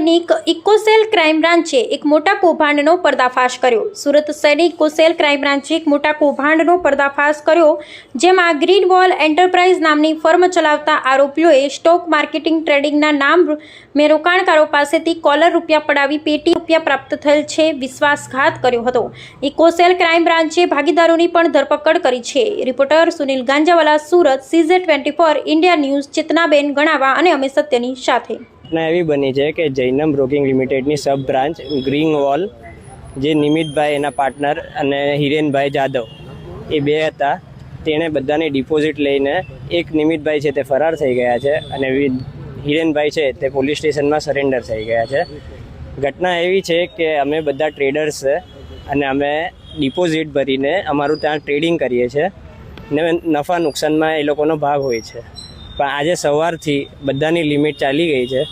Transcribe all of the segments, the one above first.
સૈનિક eco cell crime બ્રાન્ચે એક મોટા કૌભાંડનો પર્દાફાશ કર્યો। સુરત સૈનિક ઇકોસેલ ક્રાઇમ બ્રાન્ચે એક મોટા કૌભાંડનો પર્દાફાશ કર્યો, જેમાં ગ્રીન વોલ એન્ટરપ્રાઇઝ નામની ફર્મ ચલાવતા આરોપીઓએ સ્ટોક માર્કેટિંગ ટ્રેડિંગના નામે રોકાણકારો પાસેથી કોલર રૂપિયા પડાવી પેટી રૂપિયા પ્રાપ્ત થયેલ છે વિશ્વાસઘાત કર્યો હતો। ઇકોસેલ ક્રાઇમ બ્રાન્ચે ભાગીદારોની પણ ધરપકડ કરી છે। Reporter Sunil Ganjawala, Surat, CZ24 India news. Chetnaben Ganava અને અમે સત્યની સાથે। ઘટના એવી બની છે કે જૈનમ બ્રોકિંગ લિમિટેડની સબ બ્રાન્ચ ગ્રીન વોલ, જે નિમિતભાઈ એના પાર્ટનર અને હિરેનભાઈ જાદવ એ બે હતા, તેણે બધાની ડિપોઝિટ લઈને એક નિમિતભાઈ છે તે ફરાર થઈ ગયા છે અને હિરેનભાઈ છે તે પોલીસ સ્ટેશનમાં સરેન્ડર થઈ ગયા છે। ઘટના એવી છે કે અમે બધા ટ્રેડર્સ છે અને અમે ડિપોઝિટ ભરીને અમારું ત્યાં ટ્રેડિંગ કરીએ છીએ ને નફા નુકસાનમાં એ લોકોનો ભાગ હોય છે, પણ આજે સવારથી બધાની લિમિટ ચાલી ગઈ છે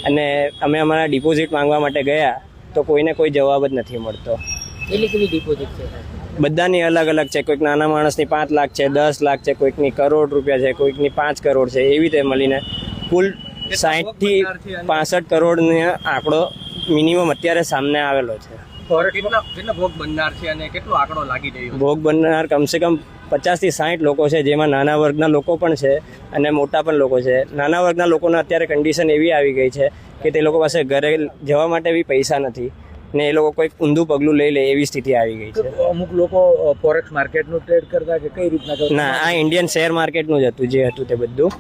અને અમે અમારા ડિપોઝિટ માંગવા માટે ગયા તો કોઈને કોઈ જવાબ જ નથી મળતો। કેટલી ડિપોઝિટ છે? બધાની અલગ અલગ છે, કોઈક નાના માણસની 5 લાખ છે, 10 લાખ છે, કોઈકની કરોડ રૂપિયા છે, કોઈકની 5 કરોડ છે, એવી રીતે મળીને કુલ 60 થી 65 કરોડનો આંકડો મિનિમમ અત્યારે સામે આવેલો છે। કેટલા ભોગ બનનાર છે અને કેટલો આંકડો લાગી રહ્યો? ભોગ બનનાર કમસે કમ 50 થી 60 લોકો છે, જેમાં નાના વર્ગના લોકો પણ છે અને મોટા પણ લોકો છે। નાના વર્ગના લોકોને અત્યારે કન્ડિશન એવી આવી ગઈ છે કે તે લોકો પાસે ઘરે જવા માટે બી પૈસા નથી ને એ લોકો કોઈક ઊંધું પગલું લઈ લે એવી સ્થિતિ આવી ગઈ છે। અમુક લોકો ફોરેક્સ માર્કેટનું ટ્રેડ કરતા કે કઈ રીતના કરતા? ના, આ ઇન્ડિયન શેર માર્કેટનું જ હતું, જે હતું તે બધું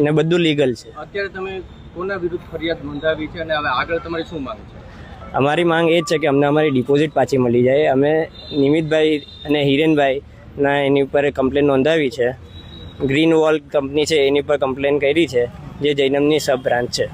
ને બધું લીગલ છે। અત્યારે તમે કોના વિરુદ્ધ ફરિયાદ નોંધાવી છે અને હવે આગળ તમારી શું માંગ છે? અમારી માંગ એ જ છે કે અમને અમારી ડિપોઝિટ પાછી મળી જાય। અમે નિમિતભાઈ અને હિરેનભાઈના એની ઉપર કમ્પ્લેન નોંધાવી છે। ગ્રીન વોલ કંપની છે એની પર કમ્પ્લેન કરી છે, જે જૈનમની સબ બ્રાન્ચ છે।